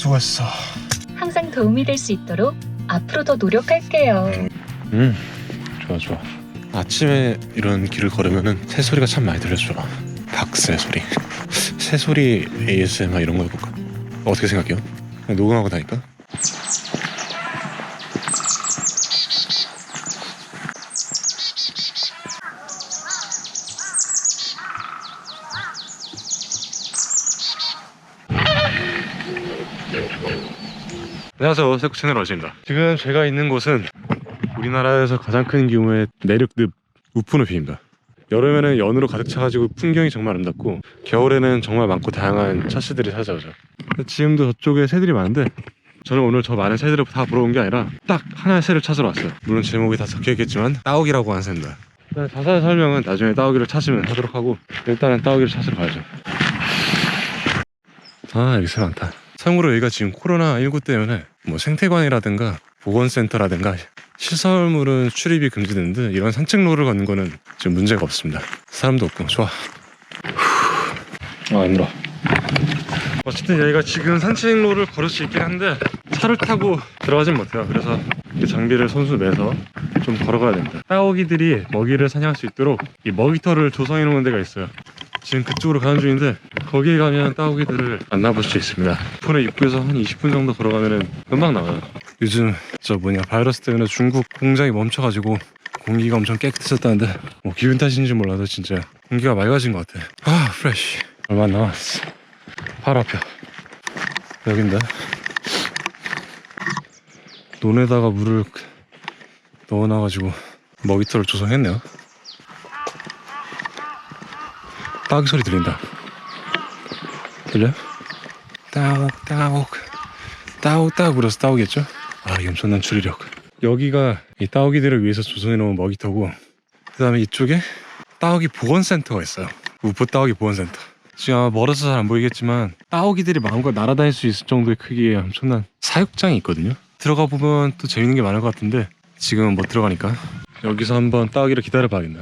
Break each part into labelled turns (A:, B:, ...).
A: 수고했어.
B: 항상 도움이 될 수 있도록 앞으로 더 노력할게요.
A: 좋아. 아침에 이런 길을 걸으면은 새소리가 참 많이 들려줘. 박새 소리, 새소리 ASMR 이런 거 해볼까? 어떻게 생각해요? 그냥 녹음하고 다니까? 안녕하세요, 세쿠 채널 어진입니다. 지금 제가 있는 곳은 우리나라에서 가장 큰 규모의 내륙늪 우푸늪입니다. 여름에는 연으로 가득 차가지고 풍경이 정말 아름답고, 겨울에는 정말 많고 다양한 차씨들이 찾아오죠. 지금도 저쪽에 새들이 많은데, 저는 오늘 저 많은 새들을 다 보러 온 게 아니라 딱 하나의 새를 찾으러 왔어요. 물론 제목이 다 적혀있겠지만 따오기라고 하는 새입니다. 자세한 설명은 나중에 따오기를 찾으면 하도록 하고, 일단은 따오기를 찾으러 가야죠. 아, 여기 새 많다. 참고로 여기가 지금 코로나19 때문에 뭐 생태관이라든가 보건센터라든가 시설물은 출입이 금지되는데, 이런 산책로를 걷는 거는 지금 문제가 없습니다. 사람도 없고 좋아. 아, 힘들어. 어쨌든 여기가 지금 산책로를 걸을 수 있긴 한데 차를 타고 들어가진 못해요. 그래서 이 장비를 손수 매서 좀 걸어가야 됩니다. 따오기들이 먹이를 사냥할 수 있도록 이 먹이터를 조성해 놓은 데가 있어요. 지금 그쪽으로 가는 중인데, 거기에 가면 따오기들을 만나볼 수 있습니다. 폰의 입구에서 한 20분 정도 걸어가면 금방 나와요. 요즘 바이러스 때문에 중국 공장이 멈춰가지고 공기가 엄청 깨끗해졌다는데, 뭐 기분 탓인지 몰라도 진짜 공기가 맑아진 것 같아. 아, 프레쉬. 얼마 안 남았어. 바로 앞이야. 여긴데 논에다가 물을 넣어놔가지고 먹이터를 조성했네요. 따오기 소리 들린다. 들려? 따옥 그래서 따오기겠죠? 아, 이 엄청난 추리력. 여기가 이 따오기들을 위해서 조성해놓은 먹이터고, 그 다음에 이쪽에 따오기 보건센터가 있어요. 우프 따오기 보건센터. 지금 아마 멀어서 잘 안 보이겠지만 따오기들이 마음껏 날아다닐 수 있을 정도의 크기의 엄청난 사육장이 있거든요. 들어가 보면 또 재밌는 게 많을 것 같은데 지금은 못 들어가니까 여기서 한번 따오기를 기다려봐야겠네.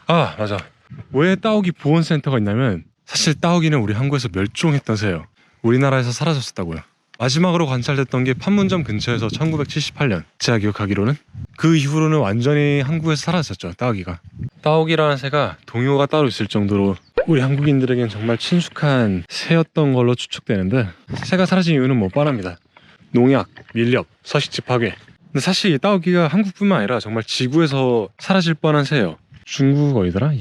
A: 아, 맞아. 왜 따오기 보건센터가 있냐면, 사실 따오기는 우리 한국에서 멸종했던 새예요. 우리나라에서 사라졌었다고요. 마지막으로 관찰됐던 게 판문점 근처에서 1978년, 제가 기억하기로는. 그 이후로는 완전히 한국에서 사라졌죠, 따오기가. 따오기라는 새가 동요가 따로 있을 정도로 우리 한국인들에겐 정말 친숙한 새였던 걸로 추측되는데, 새가 사라진 이유는 뭐 뻔합니다. 농약, 밀렵, 서식지 파괴. 근데 사실 이 따오기가 한국뿐만 아니라 정말 지구에서 사라질 뻔한 새예요. 중국 어디더라?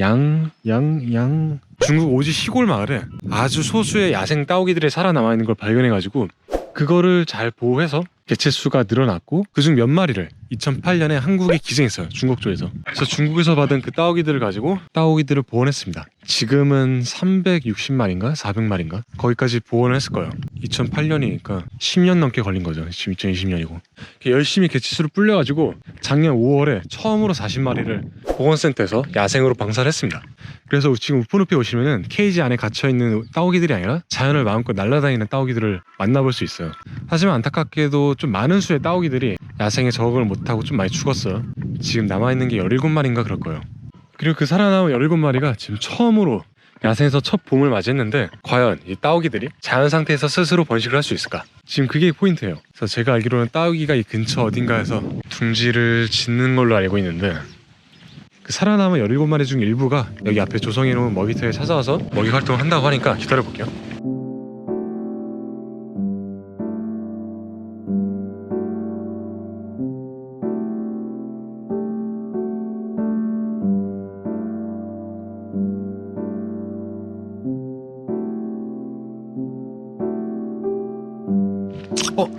A: 중국 오지 시골 마을에 아주 소수의 야생 따오기들이 살아남아 있는 걸 발견해가지고 그거를 잘 보호해서 개체수가 늘어났고, 그중 몇 마리를 2008년에 한국에 기증했어요, 중국 쪽에서. 그래서 중국에서 받은 그 따오기들을 가지고 따오기들을 보원했습니다. 지금은 360마리인가 400마리인가 거기까지 보원을 했을 거예요. 2008년이니까 10년 넘게 걸린 거죠. 지금 2020년이고 열심히 개체수를 불려가지고 작년 5월에 처음으로 40마리를 보건센터에서 야생으로 방사를 했습니다. 그래서 지금 우푸늪에 오시면은 케이지 안에 갇혀있는 따오기들이 아니라 자연을 마음껏 날아다니는 따오기들을 만나볼 수 있어요. 하지만 안타깝게도 좀 많은 수의 따오기들이 야생에 적응을 못하고 좀 많이 죽었어요. 지금 남아있는 게 17마리인가 그럴 거예요. 그리고 그 살아남은 17마리가 지금 처음으로 야생에서 첫 봄을 맞이했는데, 과연 이 따오기들이 자연 상태에서 스스로 번식을 할 수 있을까? 지금 그게 포인트예요. 그래서 제가 알기로는 따오기가 이 근처 어딘가에서 둥지를 짓는 걸로 알고 있는데, 그 살아남은 17마리 중 일부가 여기 앞에 조성해놓은 먹이터에 찾아와서 먹이 활동을 한다고 하니까 기다려볼게요.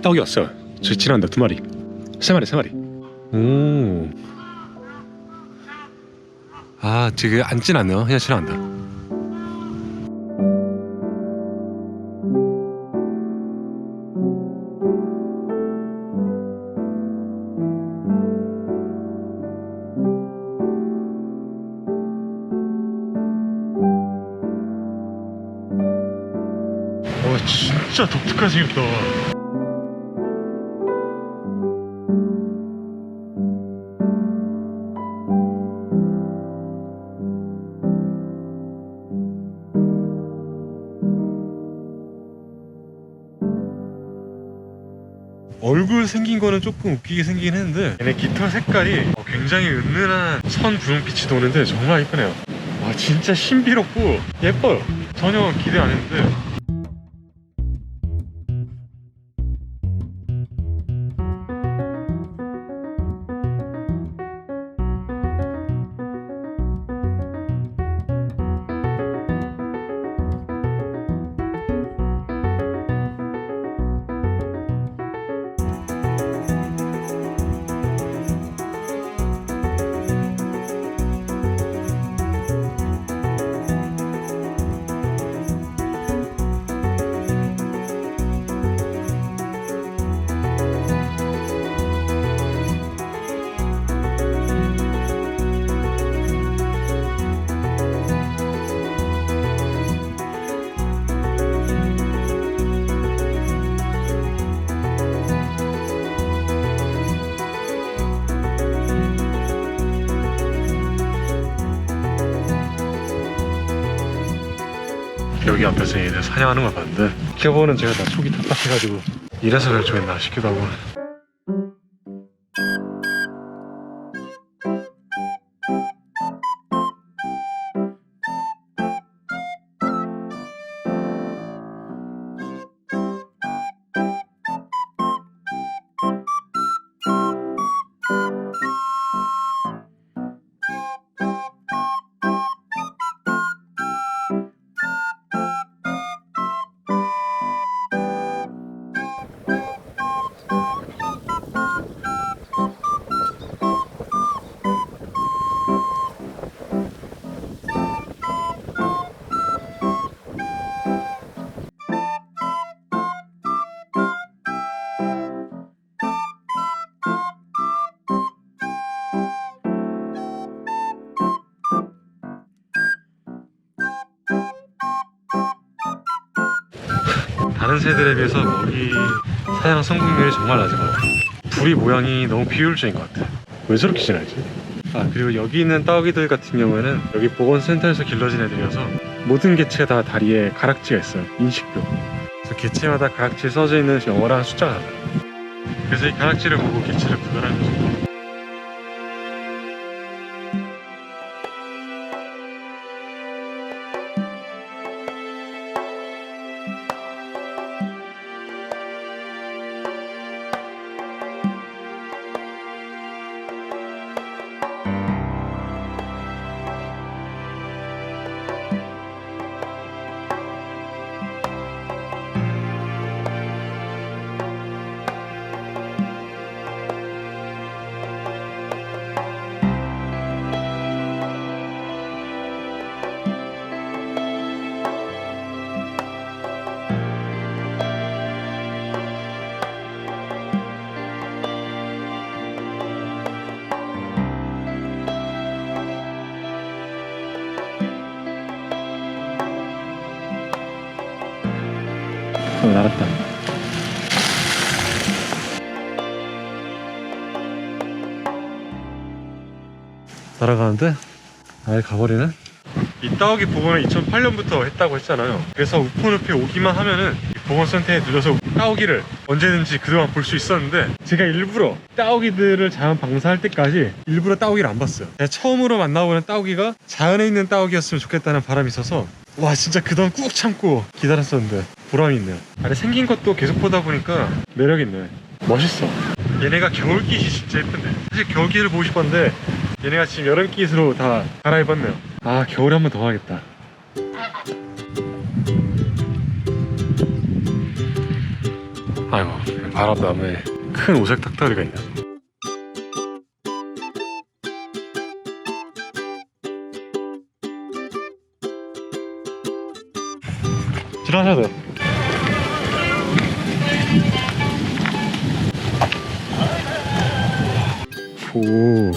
A: 따오기 왔어요. 저기 지나간다. 2마리 3마리. 오. 아, 지금 앉진 않네요. 그냥 지나간다. 진짜 독특하게 생겼다. 얼굴 생긴 거는 조금 웃기게 생기긴 했는데 얘네 깃털 색깔이 굉장히 은은한 선 분홍빛이 도는데 정말 이쁘네요. 와 진짜 신비롭고 예뻐요. 전혀 기대 안 했는데. 여기 앞에서 얘네 사냥하는 걸 봤는데 키워보는 제가 다 속이 답답해가지고 이래서 결정했나 싶기도 하고. 다른 새들에 비해서 먹이 사냥 성공률이 정말 낮은 것 같아요. 부리 모양이 너무 비효율적인 것 같아요. 왜 저렇게 지나지? 그리고 여기 있는 따오기들 같은 경우에는 여기 보건센터에서 길러진 애들이어서 모든 개체 다 다리에 가락지가 있어요. 인식표. 그래서 개체마다 가락지에 써져 있는 영어랑 숫자가 달라요. 그래서 이 가락지를 보고 개체를 구별하는 거죠. 날았다. 날아가는데 아예 가버리네. 이 따오기 복원을 2008년부터 했다고 했잖아요. 그래서 우포늪에 오기만 하면은 이 복원센터에 들려서 따오기를 언제든지 그동안 볼 수 있었는데 제가 일부러 따오기들을 자연 방사할 때까지 일부러 따오기를 안 봤어요. 제가 처음으로 만나보는 따오기가 자연에 있는 따오기였으면 좋겠다는 바람이 있어서 와 진짜 그동안 꾹 참고 기다렸었는데 보람이 있네요. 아래 생긴 것도 계속 보다 보니까 매력있네. 멋있어. 얘네가 겨울깃이 진짜 예쁜데 사실 겨울깃을 보고 싶었는데 얘네가 지금 여름깃으로 다 갈아입었네요. 겨울에 한 번 더 가야겠다. 아이고 바로 앞 나무에 큰 오색 닭다리가 있네. 지나셔도 돼. 오.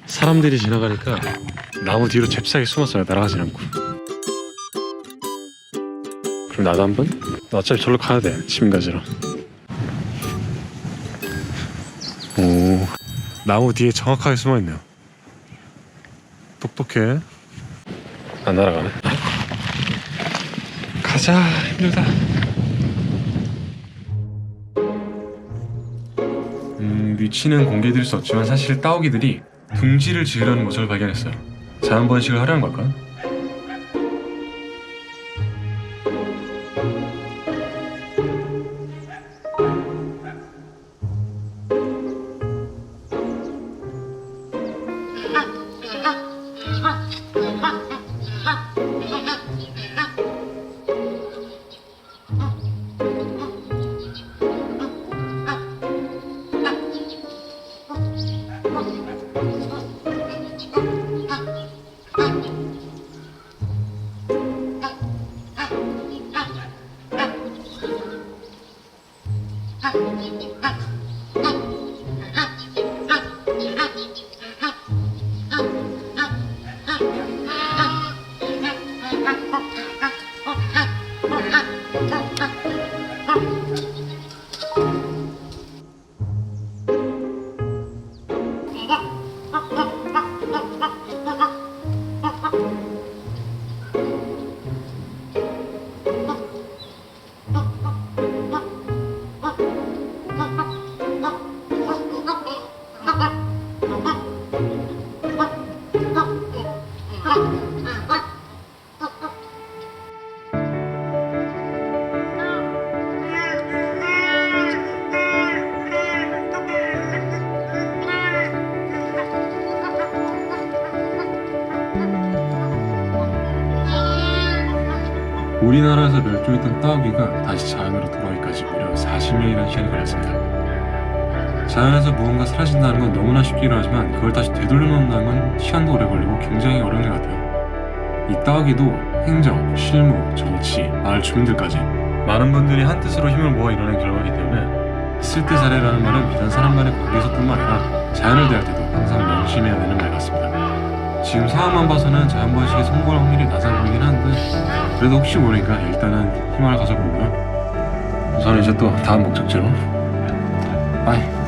A: 사람들이 지나가니까 나무 뒤로 잽싸게 숨었어요. 날아가진 않고. 그럼 나도 한번? 나 어차피 저로 가야 돼. 침 가지러. 오. 나무 뒤에 정확하게 숨어있네요. 똑똑해. 안 날아가네. 가자. 힘들다. 위치는 공개해드릴 수 없지만 사실 따오기들이 둥지를 지으려는 모습을 발견했어요. 자연 번식을 하려는 걸까? 우리나라에서 멸종했던 따오기가 다시 자연으로 돌아오기까지 무려 40년이라는 시간이 걸렸습니다. 자연에서 무언가 사라진다는 건 너무나 쉽기로 하지만 그걸 다시 되돌려놓는다는 건 시간도 오래 걸리고 굉장히 어려운 것 같아요. 이 따오기도 행정, 실무, 정치, 마을 주민들까지 많은 분들이 한뜻으로 힘을 모아 이뤄낸 결과이기 때문에 있을 때 잘해라는 말은 비단 사람간의 관계에서뿐만 아니라 자연을 대할 때도 항상 명심해야 되는 말 같습니다. 지금 상황만 봐서는 자연 번식에 성공할 확률이 낮아 보이긴 한데 그래도 혹시 모르니까 일단은 희망을 가져보고요. 저는 이제 또 다음 목적지로 빠이.